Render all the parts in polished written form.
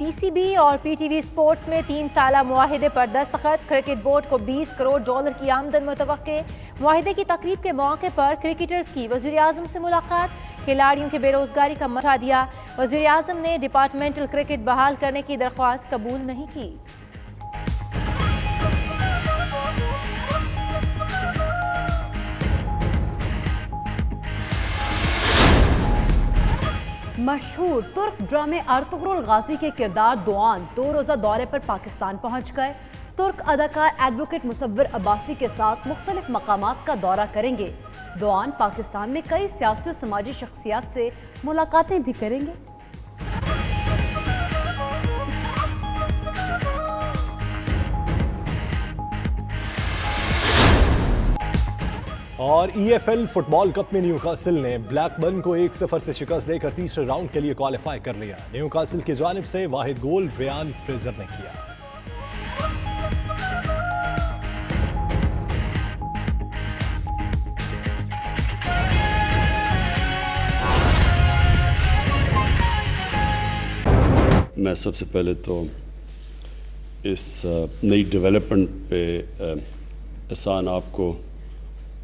پی C B اور P T V sports میں 3 سالہ معاہدے پر دستخط، کرکٹ بورڈ کو $20 کروڑ کی آمدن متوقع۔ معاہدے کی تقریب کے موقع پر کرکٹرز کی وزیر اعظم سے ملاقات، کھلاڑیوں کی بے روزگاری کا مشورہ دیا۔ وزیر اعظم نے ڈپارٹمنٹل کرکٹ بحال کرنے کی درخواست قبول نہیں کی۔ مشہور ترک ڈرامے ارطغرل غازی کے کردار دوان 2 روزہ دورے پر پاکستان پہنچ گئے۔ ترک اداکار ایڈوکیٹ مصور عباسی کے ساتھ مختلف مقامات کا دورہ کریں گے۔ دوان پاکستان میں کئی سیاسی و سماجی شخصیات سے ملاقاتیں بھی کریں گے۔ اور ای ایف ایل فٹ بال کپ میں نیو کاسل نے بلیک برن کو 1-0 سے شکست دے کر تیسرے راؤنڈ کے لیے کوالیفائی کر لیا۔ نیو کاسل کی جانب سے واحد گول ریان فریزر نے کیا۔ میں سب سے پہلے تو اس نئی ڈیولپمنٹ پہ احسان آپ کو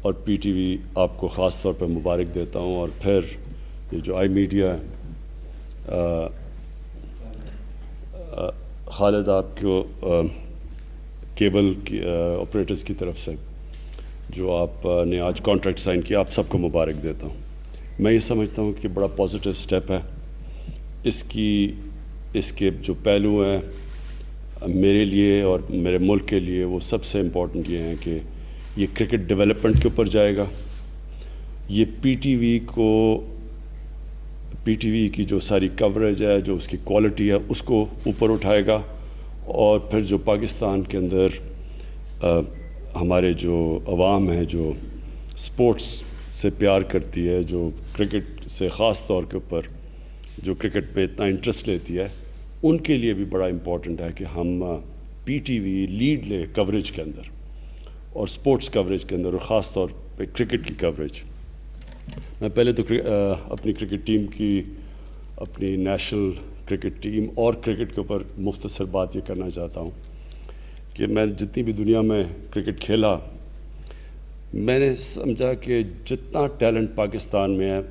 اور پی ٹی وی آپ کو خاص طور پہ مبارک دیتا ہوں، اور پھر یہ جو آئی میڈیا ہے، خالد آپ کو کیبل کی آپریٹرز کی طرف سے جو آپ نے آج کانٹریکٹ سائن کیا، آپ سب کو مبارک دیتا ہوں۔ میں یہ سمجھتا ہوں کہ بڑا پازیٹیو سٹیپ ہے۔ اس کے جو پہلو ہیں میرے لیے اور میرے ملک کے لیے، وہ سب سے امپورٹنٹ یہ ہیں کہ یہ کرکٹ ڈیولپمنٹ کے اوپر جائے گا، یہ پی ٹی وی کی جو ساری کوریج ہے، جو اس کی کوالٹی ہے، اس کو اوپر اٹھائے گا، اور پھر جو پاکستان کے اندر ہمارے جو عوام ہے، جو سپورٹس سے پیار کرتی ہے، جو کرکٹ سے خاص طور کے اوپر جو کرکٹ پہ اتنا انٹرسٹ لیتی ہے، ان کے لیے بھی بڑا امپورٹنٹ ہے کہ ہم پی ٹی وی لیڈ لے کوریج کے اندر اور سپورٹس کوریج کے اندر، اور خاص طور پہ کرکٹ کی کوریج۔ میں پہلے تو اپنی کرکٹ ٹیم کی، اپنی نیشنل کرکٹ ٹیم اور کرکٹ کے اوپر مختصر بات یہ کرنا چاہتا ہوں کہ میں جتنی بھی دنیا میں کرکٹ کھیلا، میں نے سمجھا کہ جتنا ٹیلنٹ پاکستان میں ہے،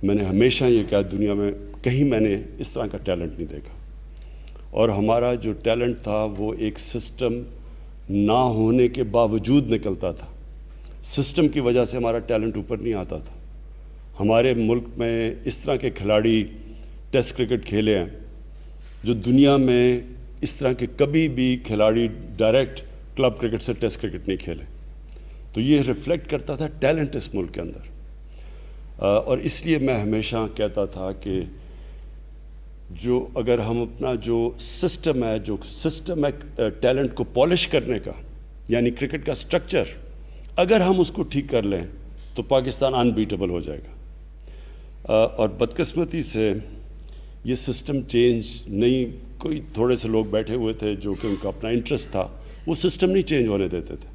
میں نے ہمیشہ یہ کہا دنیا میں کہیں میں نے اس طرح کا ٹیلنٹ نہیں دیکھا، اور ہمارا جو ٹیلنٹ تھا وہ ایک سسٹم نہ ہونے کے باوجود نکلتا تھا۔ سسٹم کی وجہ سے ہمارا ٹیلنٹ اوپر نہیں آتا تھا۔ ہمارے ملک میں اس طرح کے کھلاڑی ٹیسٹ کرکٹ کھیلے ہیں جو دنیا میں اس طرح کے کبھی بھی کھلاڑی ڈائریکٹ کلب کرکٹ سے ٹیسٹ کرکٹ نہیں کھیلے۔ تو یہ ریفلیکٹ کرتا تھا ٹیلنٹ اس ملک کے اندر، اور اس لیے میں ہمیشہ کہتا تھا کہ جو اگر ہم اپنا جو سسٹم ہے ٹیلنٹ کو پالش کرنے کا، یعنی کرکٹ کا سٹرکچر، اگر ہم اس کو ٹھیک کر لیں تو پاکستان انبیٹیبل ہو جائے گا۔ اور بدقسمتی سے یہ سسٹم چینج نہیں، کوئی تھوڑے سے لوگ بیٹھے ہوئے تھے جو کہ ان کا اپنا انٹرسٹ تھا، وہ سسٹم نہیں چینج ہونے دیتے تھے،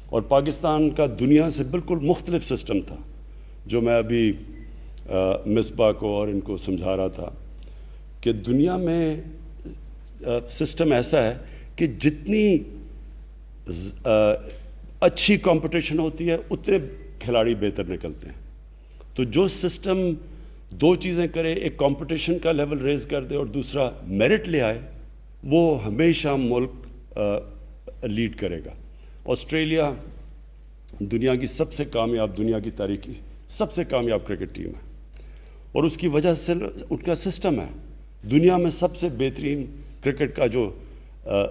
اور پاکستان کا دنیا سے بالکل مختلف سسٹم تھا، جو میں ابھی مصباح کو اور ان کو سمجھا رہا تھا کہ دنیا میں سسٹم ایسا ہے کہ جتنی اچھی کمپٹیشن ہوتی ہے اتنے کھلاڑی بہتر نکلتے ہیں۔ تو جو سسٹم دو چیزیں کرے، ایک کمپٹیشن کا لیول ریز کر دے اور دوسرا میرٹ لے آئے، وہ ہمیشہ ملک لیڈ کرے گا۔ آسٹریلیا دنیا کی سب سے کامیاب، دنیا کی تاریخ کی سب سے کامیاب کرکٹ ٹیم ہے، اور اس کی وجہ سے ان کا سسٹم ہے۔ دنیا میں سب سے بہترین کرکٹ کا جو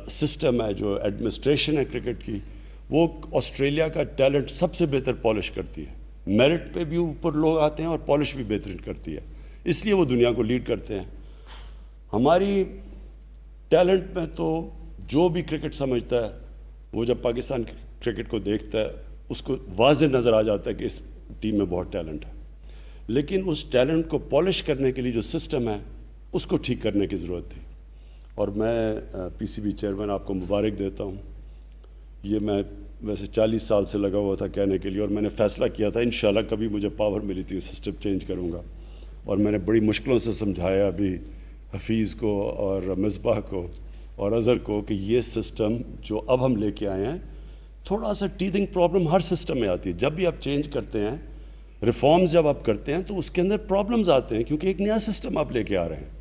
سسٹم ہے، جو ایڈمنسٹریشن ہے کرکٹ کی، وہ آسٹریلیا کا ٹیلنٹ سب سے بہتر پالش کرتی ہے۔ میرٹ پہ بھی اوپر لوگ آتے ہیں اور پالش بھی بہترین کرتی ہے، اس لیے وہ دنیا کو لیڈ کرتے ہیں۔ ہماری ٹیلنٹ میں تو جو بھی کرکٹ سمجھتا ہے، وہ جب پاکستان کرکٹ کو دیکھتا ہے اس کو واضح نظر آ جاتا ہے کہ اس ٹیم میں بہت ٹیلنٹ ہے، لیکن اس ٹیلنٹ کو پالش کرنے کے لیے جو سسٹم ہے اس کو ٹھیک کرنے کی ضرورت تھی۔ اور میں پی سی بی چیئرمین آپ کو مبارک دیتا ہوں۔ یہ میں ویسے 40 سال سے لگا ہوا تھا کہنے کے لیے، اور میں نے فیصلہ کیا تھا انشاءاللہ کبھی مجھے پاور ملی تھی سسٹم چینج کروں گا، اور میں نے بڑی مشکلوں سے سمجھایا ابھی حفیظ کو اور مصباح کو اور اظہر کو کہ یہ سسٹم جو اب ہم لے کے آئے ہیں، تھوڑا سا ٹیتھنگ پرابلم ہر سسٹم میں آتی ہے. جب بھی آپ چینج کرتے ہیں، ریفارمز جب آپ کرتے ہیں تو اس کے اندر پرابلمز آتے ہیں، کیونکہ ایک نیا سسٹم آپ لے کے آ رہے ہیں.